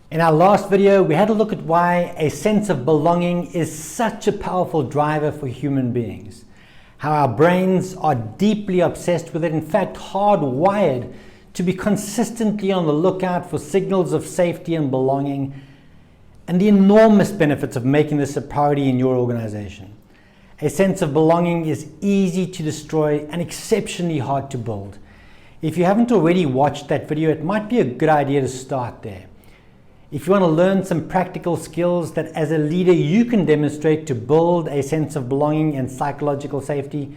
In our last video, we had a look at why a sense of belonging is such a powerful driver for human beings. How our brains are deeply obsessed with it, in fact, hardwired to be consistently on the lookout for signals of safety and belonging, and the enormous benefits of making this a priority in your organization. A sense of belonging is easy to destroy and exceptionally hard to build. If you haven't already watched that video, it might be a good idea to start there. If you want to learn some practical skills that as a leader you can demonstrate to build a sense of belonging and psychological safety,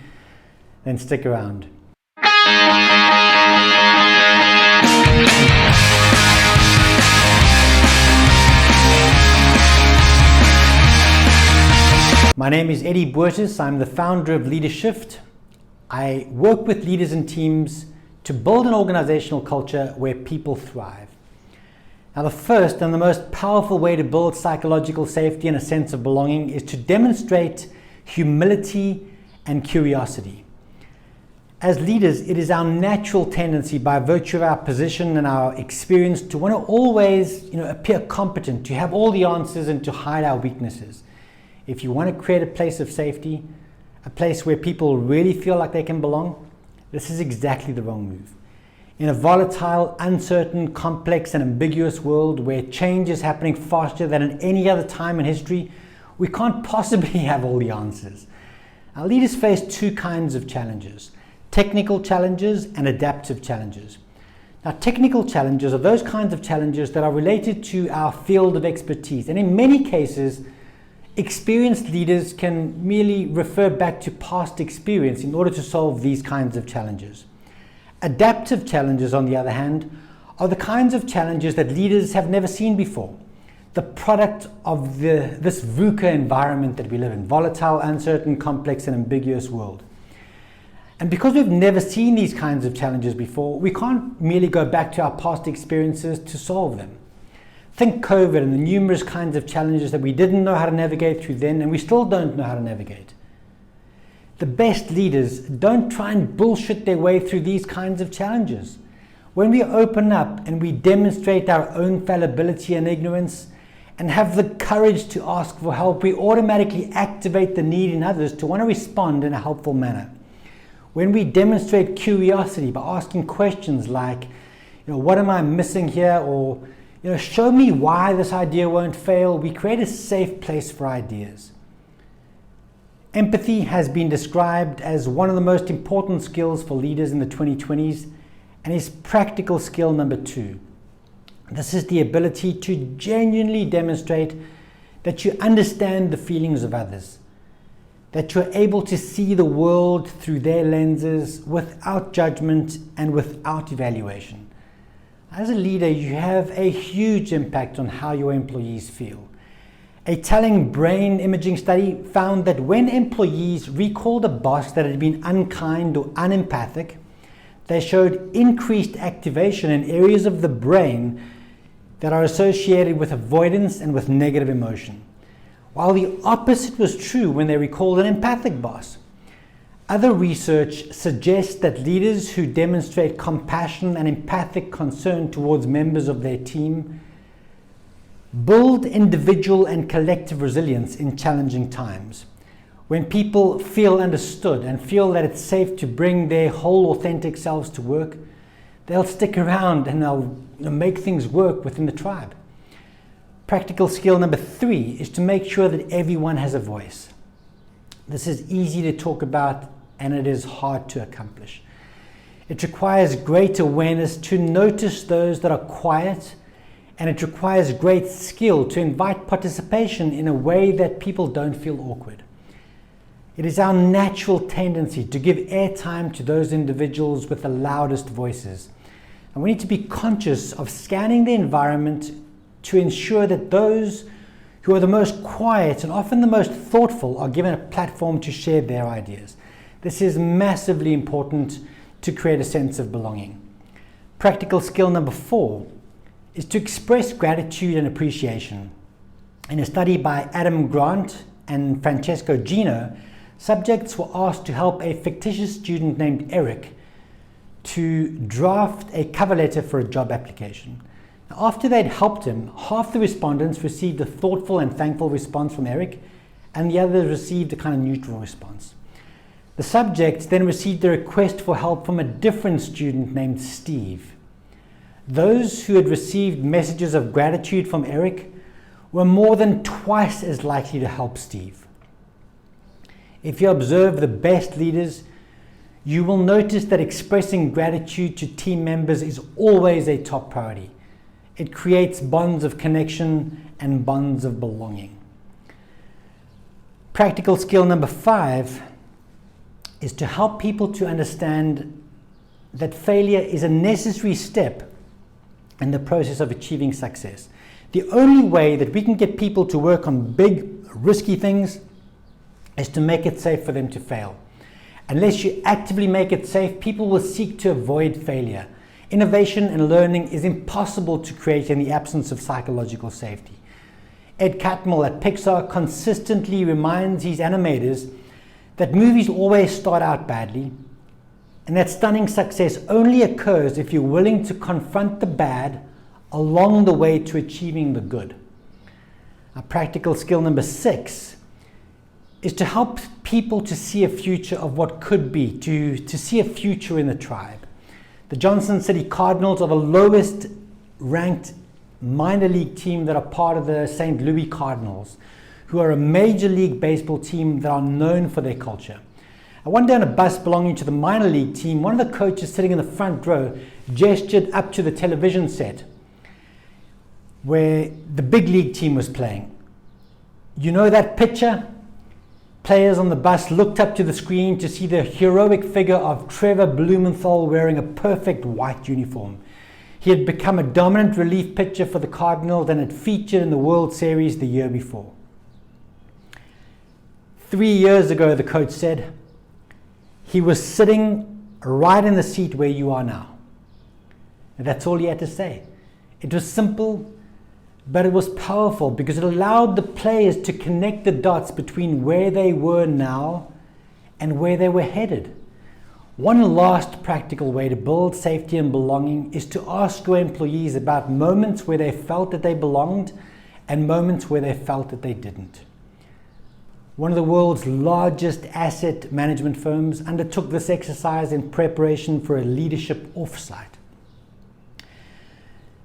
then stick around. My name is Eddie Boertes. I'm the founder of Leadership. I work with leaders and teams to build an organizational culture where people thrive. Now, the first and the most powerful way to build psychological safety and a sense of belonging is to demonstrate humility and curiosity. As leaders, it is our natural tendency, by virtue of our position and our experience, to want to always appear competent, to have all the answers and to hide our weaknesses. If you want to create a place of safety, a place where people really feel like they can belong, this is exactly the wrong move. In a volatile, uncertain, complex, and ambiguous world where change is happening faster than at any other time in history, we can't possibly have all the answers. Our leaders face two kinds of challenges: technical challenges and adaptive challenges. Now, technical challenges are those kinds of challenges that are related to our field of expertise, and in many cases, experienced leaders can merely refer back to past experience in order to solve these kinds of challenges. Adaptive challenges, on the other hand, are the kinds of challenges that leaders have never seen before, the product of this VUCA environment that we live in, volatile, uncertain, complex, and ambiguous world. And because we've never seen these kinds of challenges before, we can't merely go back to our past experiences to solve them. Think COVID and the numerous kinds of challenges that we didn't know how to navigate through then, and we still don't know how to navigate. The best leaders don't try and bullshit their way through these kinds of challenges. When we open up and we demonstrate our own fallibility and ignorance and have the courage to ask for help, we automatically activate the need in others to want to respond in a helpful manner. When we demonstrate curiosity by asking questions like, what am I missing here? Or, show me why this idea won't fail, we create a safe place for ideas. Empathy has been described as one of the most important skills for leaders in the 2020s and is practical skill number 2. This is the ability to genuinely demonstrate that you understand the feelings of others, that you're able to see the world through their lenses without judgment and without evaluation. As a leader, you have a huge impact on how your employees feel. A telling brain imaging study found that when employees recalled a boss that had been unkind or unempathic, they showed increased activation in areas of the brain that are associated with avoidance and with negative emotion, while the opposite was true when they recalled an empathic boss. Other research suggests that leaders who demonstrate compassion and empathic concern towards members of their team build individual and collective resilience in challenging times. When people feel understood and feel that it's safe to bring their whole authentic selves to work, they'll stick around and they'll make things work within the tribe. Practical skill number 3 is to make sure that everyone has a voice. This is easy to talk about and it is hard to accomplish. It requires great awareness to notice those that are quiet, and it requires great skill to invite participation in a way that people don't feel awkward. It is our natural tendency to give airtime to those individuals with the loudest voices. And we need to be conscious of scanning the environment to ensure that those who are the most quiet and often the most thoughtful are given a platform to share their ideas. This is massively important to create a sense of belonging. Practical skill number 4 is to express gratitude and appreciation. In a study by Adam Grant and Francesco Gino, subjects were asked to help a fictitious student named Eric to draft a cover letter for a job application. After they'd helped him, half the respondents received a thoughtful and thankful response from Eric, and the others received a kind of neutral response. The subjects then received a request for help from a different student named Steve. Those who had received messages of gratitude from Eric were more than twice as likely to help Steve. If you observe the best leaders, you will notice that expressing gratitude to team members is always a top priority. It creates bonds of connection and bonds of belonging. Practical skill number 5 is to help people to understand that failure is a necessary step in the process of achieving success. The only way that we can get people to work on big, risky things is to make it safe for them to fail. Unless you actively make it safe, people will seek to avoid failure. Innovation and learning is impossible to create in the absence of psychological safety. Ed Catmull at Pixar consistently reminds his animators that movies always start out badly, and that stunning success only occurs if you're willing to confront the bad along the way to achieving the good. Our practical skill number 6 is to help people to see a future of what could be, to see a future in the tribe. The Johnson City Cardinals are the lowest ranked minor league team that are part of the St. Louis Cardinals, who are a major league baseball team that are known for their culture. One day on a bus belonging to the minor league team, one of the coaches sitting in the front row gestured up to the television set where the big league team was playing. You know that picture? Players on the bus looked up to the screen to see the heroic figure of Trevor Blumenthal wearing a perfect white uniform. He had become a dominant relief pitcher for the Cardinals and had featured in the World Series the year before. 3 years ago, the coach said, he was sitting right in the seat where you are now. And that's all he had to say. It was simple, but it was powerful because it allowed the players to connect the dots between where they were now and where they were headed. One last practical way to build safety and belonging is to ask your employees about moments where they felt that they belonged and moments where they felt that they didn't. One of the world's largest asset management firms undertook this exercise in preparation for a leadership offsite.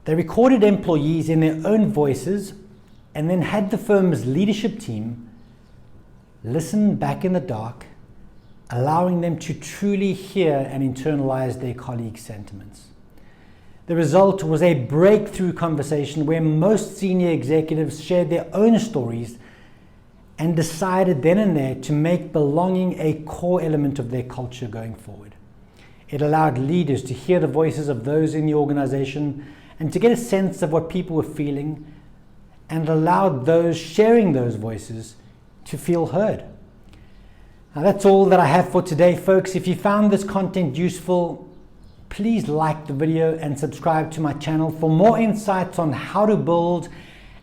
They recorded employees in their own voices and then had the firm's leadership team listen back in the dark, allowing them to truly hear and internalize their colleagues' sentiments. The result was a breakthrough conversation where most senior executives shared their own stories and decided then and there to make belonging a core element of their culture going forward. It allowed leaders to hear the voices of those in the organization and to get a sense of what people were feeling, and allowed those sharing those voices to feel heard. Now that's all that I have for today, folks. If you found this content useful, please like the video and subscribe to my channel for more insights on how to build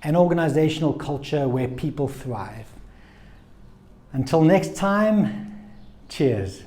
an organizational culture where people thrive. Until next time, cheers.